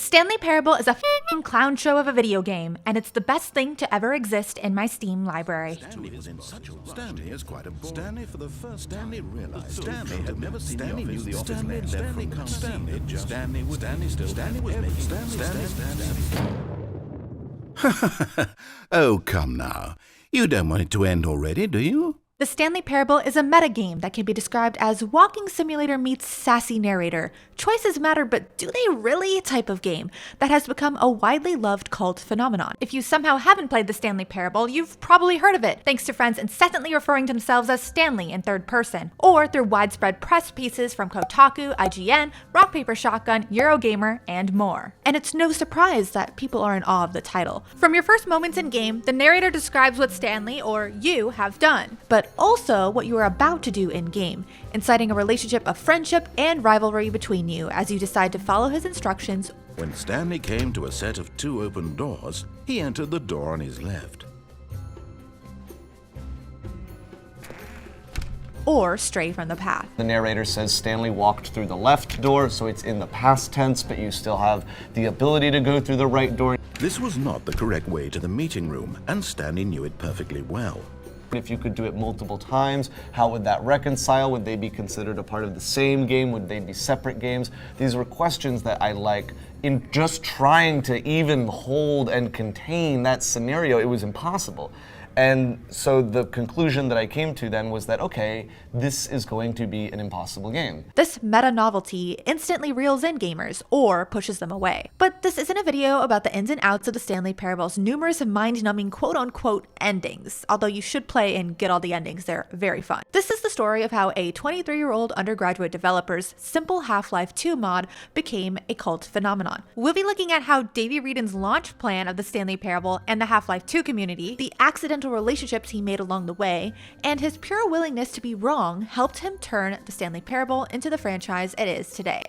Stanley Parable is a f***ing clown show of a video game, and it's the best thing to ever exist in my Steam library. Stanley was in such a rush. Stanley is quite a bore. Stanley, for the first time, Stanley realized Stanley had never seen Stanley the office. Knew the office Stanley, Stanley can't stand it. Just Stanley was still. Stanley was making Stanley. Oh, come now. You don't want it to end already, do you? The Stanley Parable is a metagame that can be described as walking simulator meets sassy narrator. Choices matter, but do they really? Type of game that has become a widely loved cult phenomenon. If you somehow haven't played the Stanley Parable, you've probably heard of it, thanks to friends incessantly referring to themselves as Stanley in third person, or through widespread press pieces from Kotaku, IGN, Rock Paper Shotgun, Eurogamer, and more. And it's no surprise that people are in awe of the title. From your first moments in game, the narrator describes what Stanley, or you, have done, but also what you are about to do in-game, inciting a relationship of friendship and rivalry between you as you decide to follow his instructions. When Stanley came to a set of 2 open doors, he entered the door on his left. Or stray from the path. The narrator says Stanley walked through the left door, so it's in the past tense, but you still have the ability to go through the right door. This was not the correct way to the meeting room, and Stanley knew it perfectly well. If you could do it multiple times, how would that reconcile? Would they be considered a part of the same game? Would they be separate games? These were questions that I like. In just trying to even hold and contain that scenario, it was impossible. And so the conclusion that I came to then was that, okay, this is going to be an impossible game. This meta novelty instantly reels in gamers, or pushes them away. But this isn't a video about the ins and outs of the Stanley Parable's numerous mind-numbing quote-unquote endings, although you should play and get all the endings, they're very fun. This is the story of how a 23-year-old undergraduate developer's simple Half-Life 2 mod became a cult phenomenon. We'll be looking at how Davey Wreden's launch plan of the Stanley Parable and the Half-Life 2 community, the accidental relationships he made along the way, and his pure willingness to be wrong helped him turn the Stanley Parable into the franchise it is today.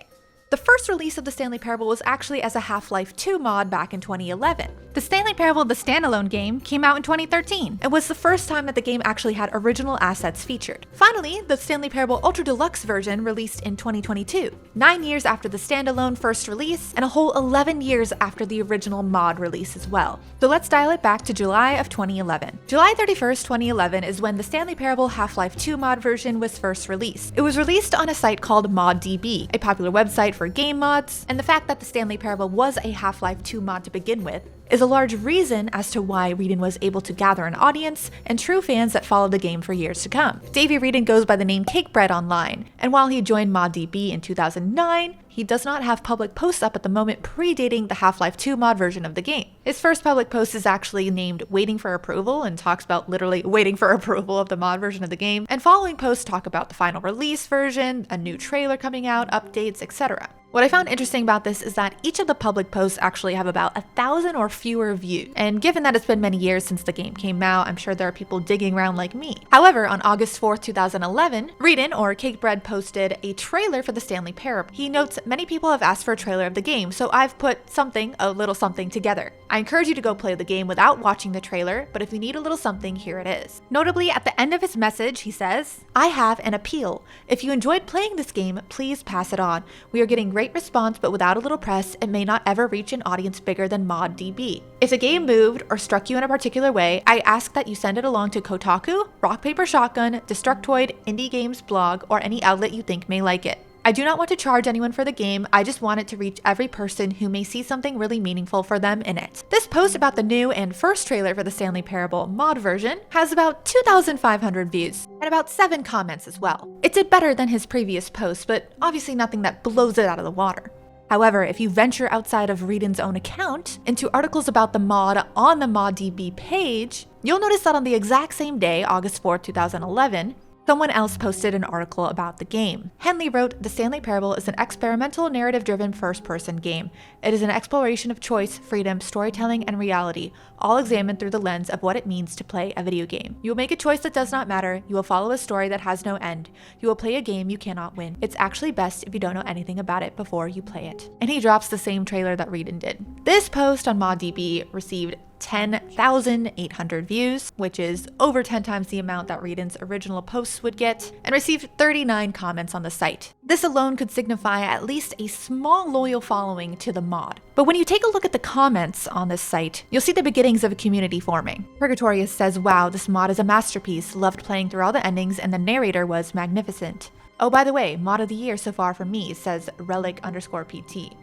The first release of the Stanley Parable was actually as a Half-Life 2 mod back in 2011. The Stanley Parable, the standalone game, came out in 2013. It was the first time that the game actually had original assets featured. Finally, the Stanley Parable Ultra Deluxe version released in 2022, 9 years after the standalone first release, and a whole 11 years after the original mod release as well. So let's dial it back to July of 2011. July 31st, 2011 is when the Stanley Parable Half-Life 2 mod version was first released. It was released on a site called ModDB, a popular website for game mods, and the fact that the Stanley Parable was a Half-Life 2 mod to begin with is a large reason as to why Wreden was able to gather an audience and true fans that followed the game for years to come. Davey Wreden goes by the name Cakebread online, and while he joined ModDB in 2009, he does not have public posts up at the moment predating the Half-Life 2 mod version of the game. His first public post is actually named Waiting for Approval and talks about literally waiting for approval of the mod version of the game, and following posts talk about the final release version, a new trailer coming out, updates, etc. What I found interesting about this is that each of the public posts actually have about 1,000 or fewer views, and given that it's been many years since the game came out, I'm sure there are people digging around like me. However, on August 4th, 2011, Wreden, or Cakebread, posted a trailer for the Stanley Parable. He notes many people have asked for a trailer of the game, so I've put a little something together. I encourage you to go play the game without watching the trailer, but if you need a little something, here it is. Notably, at the end of his message, he says, "I have an appeal. If you enjoyed playing this game, please pass it on. We are getting great response, but without a little press, it may not ever reach an audience bigger than ModDB. If the game moved or struck you in a particular way, I ask that you send it along to Kotaku, Rock Paper Shotgun, Destructoid, Indie Games Blog, or any outlet you think may like it. I do not want to charge anyone for the game, I just want it to reach every person who may see something really meaningful for them in it." This post about the new and first trailer for the Stanley Parable mod version has about 2,500 views, and about 7 comments as well. It did better than his previous post, but obviously nothing that blows it out of the water. However, if you venture outside of Wreden's own account into articles about the mod on the ModDB page, you'll notice that on the exact same day, August 4th, 2011, someone else posted an article about the game. Henley wrote, "The Stanley Parable is an experimental, narrative-driven first-person game. It is an exploration of choice, freedom, storytelling, and reality, all examined through the lens of what it means to play a video game. You will make a choice that does not matter. You will follow a story that has no end. You will play a game you cannot win. It's actually best if you don't know anything about it before you play it." And he drops the same trailer that Wreden did. This post on ModDB received 10,800 views, which is over 10 times the amount that Readin's original posts would get, and received 39 comments on the site. This alone could signify at least a small loyal following to the mod. But when you take a look at the comments on this site, you'll see the beginnings of a community forming. Purgatorius says, "Wow, this mod is a masterpiece, loved playing through all the endings, and the narrator was magnificent. Oh, by the way, mod of the year so far for me," says Relic_PT.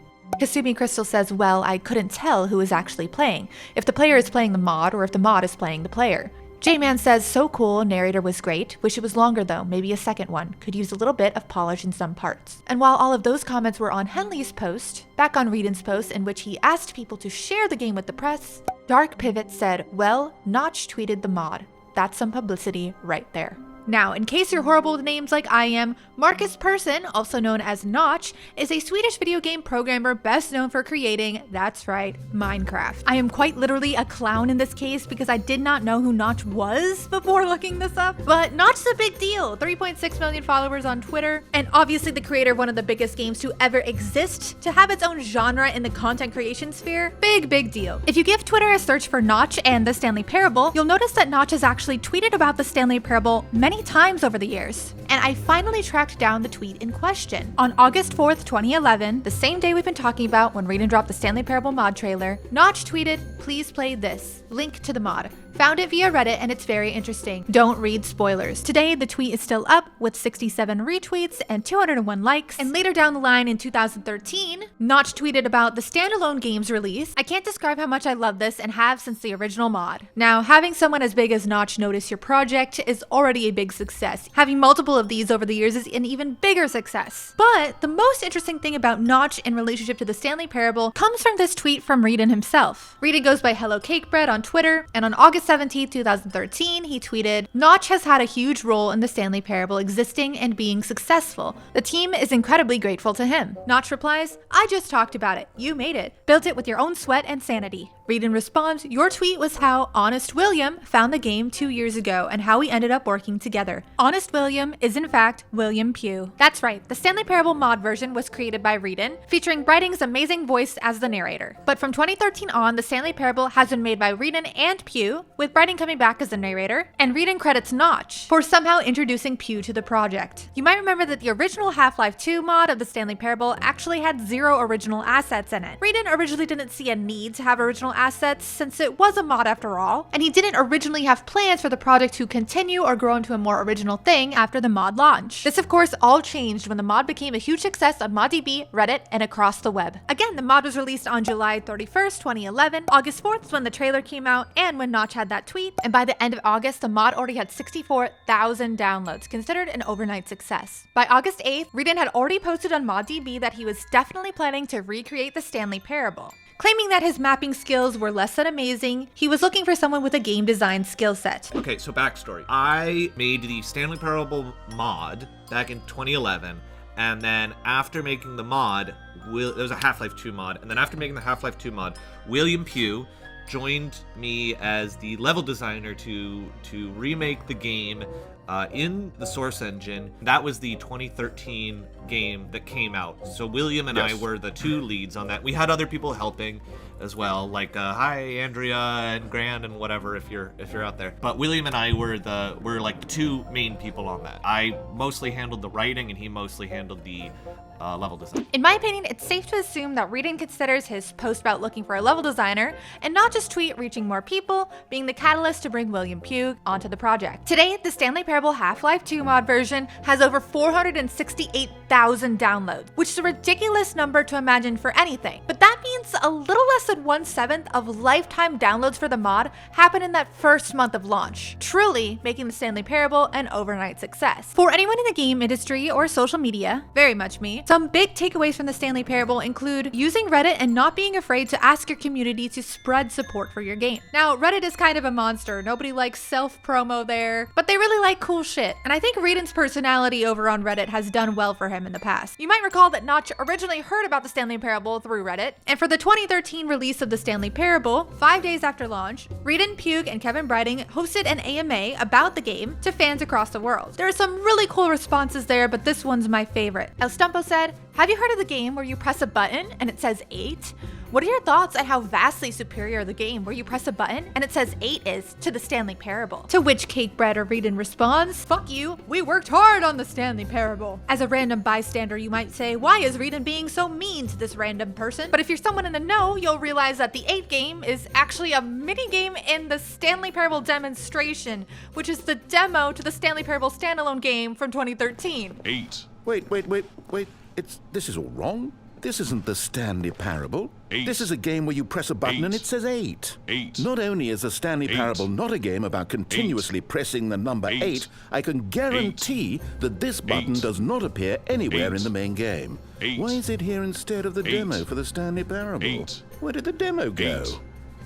Kasumi Crystal says, "Well, I couldn't tell who is actually playing, if the player is playing the mod or if the mod is playing the player." J-Man says, "So cool, narrator was great. Wish it was longer though, maybe a second one. Could use a little bit of polish in some parts." And while all of those comments were on Henley's post, back on Readin's post in which he asked people to share the game with the press, Dark Pivot said, "Well, Notch tweeted the mod. That's some publicity right there." Now, in case you're horrible with names like I am, Marcus Persson, also known as Notch, is a Swedish video game programmer best known for creating, that's right, Minecraft. I am quite literally a clown in this case because I did not know who Notch was before looking this up, but Notch is a big deal. 3.6 million followers on Twitter, and obviously the creator of one of the biggest games to ever exist, to have its own genre in the content creation sphere, big deal. If you give Twitter a search for Notch and the Stanley Parable, you'll notice that Notch has actually tweeted about the Stanley Parable many times over the years. And I finally tracked down the tweet in question. On August 4th, 2011, the same day we've been talking about when Readin dropped the Stanley Parable mod trailer, Notch tweeted, "Please play this. Link to the mod. Found it via Reddit and it's very interesting. Don't read spoilers." Today, the tweet is still up with 67 retweets and 201 likes. And later down the line in 2013, Notch tweeted about the standalone game's release. "I can't describe how much I love this and have since the original mod." Now, having someone as big as Notch notice your project is already a big success. Having multiple of these over the years is an even bigger success. But the most interesting thing about Notch in relationship to the Stanley Parable comes from this tweet from Readin himself. Readin goes by Hello Cakebread on Twitter, and on August 17th, 2013, he tweeted, "Notch has had a huge role in the Stanley Parable existing and being successful. The team is incredibly grateful to him." Notch replies, "I just talked about it. You made it. Built it with your own sweat and sanity." Readin responds, "Your tweet was how Honest William found the game 2 years ago and how we ended up working together. Honest William is in fact William Pugh." That's right, the Stanley Parable mod version was created by Readin, featuring Brighting's amazing voice as the narrator. But from 2013 on, the Stanley Parable has been made by Readin and Pugh, with Brighting coming back as the narrator, and Readin credits Notch for somehow introducing Pugh to the project. You might remember that the original Half-Life 2 mod of the Stanley Parable actually had 0 original assets in it. Readin originally didn't see a need to have original assets since it was a mod after all, and he didn't originally have plans for the project to continue or grow into a more original thing after the mod launch. This of course all changed when the mod became a huge success on ModDB, Reddit, and across the web. Again, the mod was released on July 31st, 2011. August 4th is when the trailer came out and when Notch had that tweet, and by the end of August, the mod already had 64,000 downloads, considered an overnight success. By August 8th, Readin had already posted on ModDB that he was definitely planning to recreate the Stanley Parable. Claiming that his mapping skills were less than amazing, he was looking for someone with a game design skill set. Okay, so backstory. I made the Stanley Parable mod back in 2011, and then after making the mod, it was a Half-Life 2 mod, and then after making the Half-Life 2 mod, William Pugh joined me as the level designer to remake the game in the Source engine. That was the 2013 game that came out. So William and I were the two leads on that. We had other people helping as well, like hi Andrea and Grand and whatever if you're out there. But William and I were like the two main people on that. I mostly handled the writing and he mostly handled the level design. In my opinion, it's safe to assume that Readin considers his post about looking for a level designer, and not just tweet reaching more people, being the catalyst to bring William Pugh onto the project. Today, the Stanley Parable Half-Life 2 mod version has over 468,000 downloads, which is a ridiculous number to imagine for anything. But that means a little less than 1/7 of lifetime downloads for the mod happened in that first month of launch, truly making the Stanley Parable an overnight success. For anyone in the game industry or social media, very much me, some big takeaways from the Stanley Parable include using Reddit and not being afraid to ask your community to spread support for your game. Now, Reddit is kind of a monster. Nobody likes self-promo there, but they really like cool shit. And I think Readin's personality over on Reddit has done well for him in the past. You might recall that Notch originally heard about the Stanley Parable through Reddit, and for the 2013 release of the Stanley Parable, 5 days after launch, Readin, Pugh, and Kevin Brighting hosted an AMA about the game to fans across the world. There are some really cool responses there, but this one's my favorite. El Stumpo said, "Have you heard of the game where you press a button and it says 8? What are your thoughts on how vastly superior the game where you press a button and it says 8 is to the Stanley Parable? To which Cakebread or Reedon responds, "Fuck you, we worked hard on the Stanley Parable." As a random bystander, you might say, why is Reedon being so mean to this random person? But if you're someone in the know, you'll realize that the 8 game is actually a mini game in the Stanley Parable demonstration, which is the demo to the Stanley Parable standalone game from 2013. 8. Wait. This is all wrong. This isn't the Stanley Parable. 8. This is a game where you press a button 8. and it says 8. 8. Not only is the Stanley 8. Parable not a game about continuously pressing the number 8. 8, I can guarantee that this button 8. does not appear anywhere 8. in the main game. 8. Why is it here instead of the 8. demo for the Stanley Parable? 8. Where did the demo go? 8.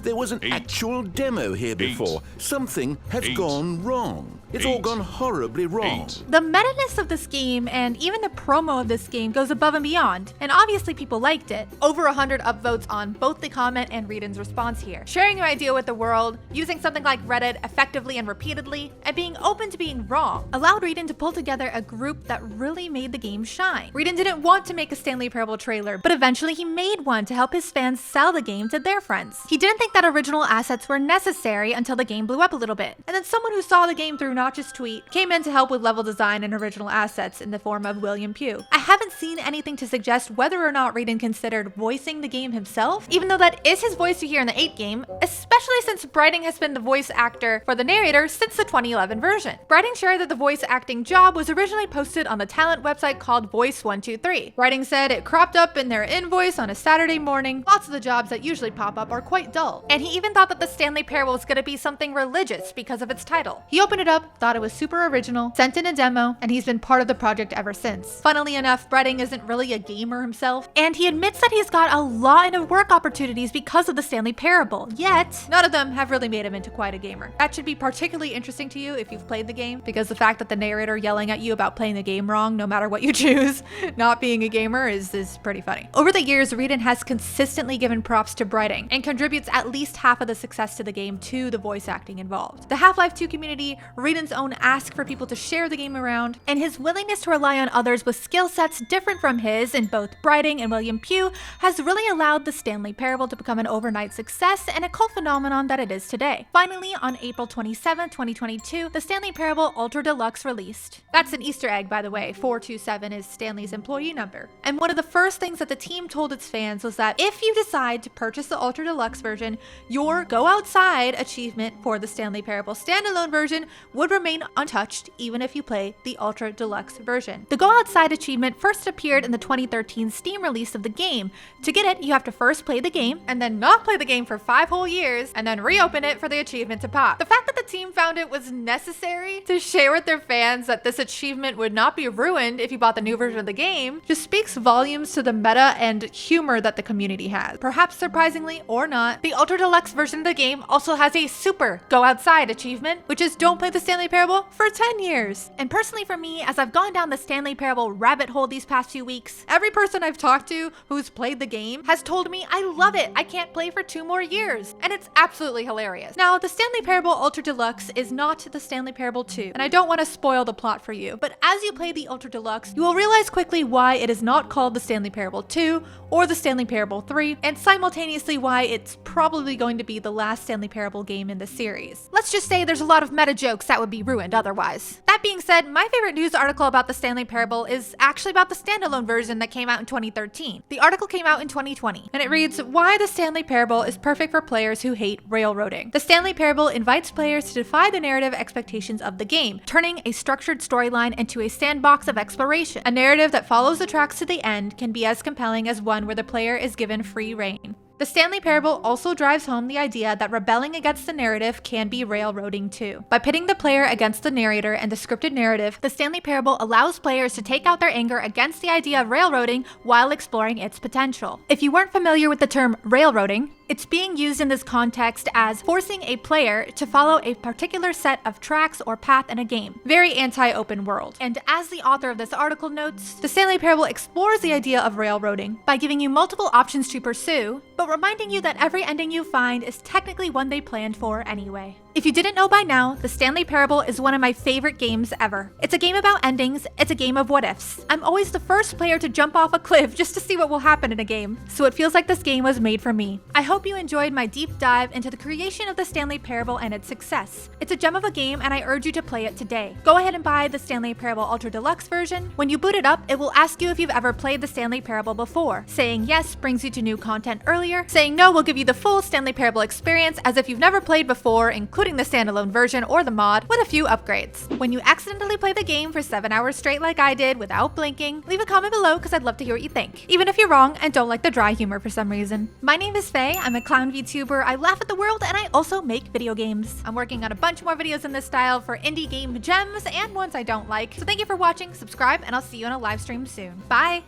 There was an 8. actual demo here before. Something has 8. gone wrong. It's all 8. gone horribly wrong. 8. The meta-ness of this game and even the promo of this game goes above and beyond, and obviously people liked it. Over 100 upvotes on both the comment and Reedon's response here. Sharing your idea with the world, using something like Reddit effectively and repeatedly, and being open to being wrong allowed Reedon to pull together a group that really made the game shine. Reedon didn't want to make a Stanley Parable trailer, but eventually he made one to help his fans sell the game to their friends. He didn't think that original assets were necessary until the game blew up a little bit, and then someone who saw the game through Notch's tweet came in to help with level design and original assets in the form of William Pugh. I haven't seen anything to suggest whether or not Reedon considered voicing the game himself, even though that is his voice you hear in the 8 game, especially since Brighting has been the voice actor for the narrator since the 2011 version. Brighting shared that the voice acting job was originally posted on the talent website called Voice123. Brighting said it cropped up in their invoice on a Saturday morning. Lots of the jobs that usually pop up are quite dull, and he even thought that the Stanley Parable was going to be something religious because of its title. He opened it up, thought it was super original, sent in a demo, and he's been part of the project ever since. Funnily enough, Brighting isn't really a gamer himself, and he admits that he's got a lot of work opportunities because of the Stanley Parable, yet none of them have really made him into quite a gamer. That should be particularly interesting to you if you've played the game, because the fact that the narrator yelling at you about playing the game wrong no matter what you choose, not being a gamer, is pretty funny. Over the years, Reedon has consistently given props to Brighting, and contributes at least half of the success to the game to the voice acting involved. The Half-Life 2 community, Reedon's own ask for people to share the game around, and his willingness to rely on others with skill sets different from his in both Brighting and William Pugh has really allowed the Stanley Parable to become an overnight success and a cult phenomenon that it is today. Finally, on April 27, 2022, the Stanley Parable Ultra Deluxe released. That's an Easter egg, by the way. 427 is Stanley's employee number. And one of the first things that the team told its fans was that if you decide to purchase the Ultra Deluxe version, your Go Outside achievement for the Stanley Parable standalone version would remain untouched even if you play the Ultra Deluxe version. The Go Outside achievement first appeared in the 2013 Steam release of the game. To get it, you have to first play the game, and then not play the game for 5 whole years, and then reopen it for the achievement to pop. The fact that the team found it was necessary to share with their fans that this achievement would not be ruined if you bought the new version of the game just speaks volumes to the meta and humor that the community has. Perhaps surprisingly or not, the Ultra Deluxe version of the game also has a super Go Outside achievement, which is don't play the Stanley Parable for 10 years. And personally for me, as I've gone down the Stanley Parable rabbit hole these past few weeks, every person I've talked to who's played the game has told me I love it, I can't play for 2 more years, and it's absolutely hilarious. Now, the Stanley Parable Ultra Deluxe is not the Stanley Parable 2, and I don't want to spoil the plot for you, but as you play the Ultra Deluxe, you will realize quickly why it is not called the Stanley Parable 2 or the Stanley Parable 3, and simultaneously why it's probably going to be the last Stanley Parable game in the series. Let's just say there's a lot of meta jokes that would be ruined otherwise. That being said, my favorite news article about the Stanley Parable is actually about the standalone version that came out in 2013. The article came out in 2020, and it reads, "Why the Stanley Parable is perfect for players who hate railroading. The Stanley Parable invites players to defy the narrative expectations of the game, turning a structured storyline into a sandbox of exploration. A narrative that follows the tracks to the end can be as compelling as one where the player is given free rein." The Stanley Parable also drives home the idea that rebelling against the narrative can be railroading too. By pitting the player against the narrator and the scripted narrative, the Stanley Parable allows players to take out their anger against the idea of railroading while exploring its potential. If you weren't familiar with the term railroading, it's being used in this context as forcing a player to follow a particular set of tracks or path in a game. Very anti-open world. And as the author of this article notes, the Stanley Parable explores the idea of railroading by giving you multiple options to pursue, but reminding you that every ending you find is technically one they planned for anyway. If you didn't know by now, The Stanley Parable is one of my favorite games ever. It's a game about endings, it's a game of what ifs. I'm always the first player to jump off a cliff just to see what will happen in a game, so it feels like this game was made for me. I hope you enjoyed my deep dive into the creation of The Stanley Parable and its success. It's a gem of a game and I urge you to play it today. Go ahead and buy the Stanley Parable Ultra Deluxe version. When you boot it up, it will ask you if you've ever played the Stanley Parable before. Saying yes brings you to new content earlier. Saying no will give you the full Stanley Parable experience as if you've never played before, including the standalone version or the mod with a few upgrades. When you accidentally play the game for 7 hours straight like I did without blinking, leave a comment below because I'd love to hear what you think, even if you're wrong and don't like the dry humor for some reason. My name is Fae, I'm a clown VTuber, I laugh at the world, and I also make video games. I'm working on a bunch more videos in this style for indie game gems and ones I don't like. So thank you for watching, subscribe, and I'll see you in a live stream soon. Bye!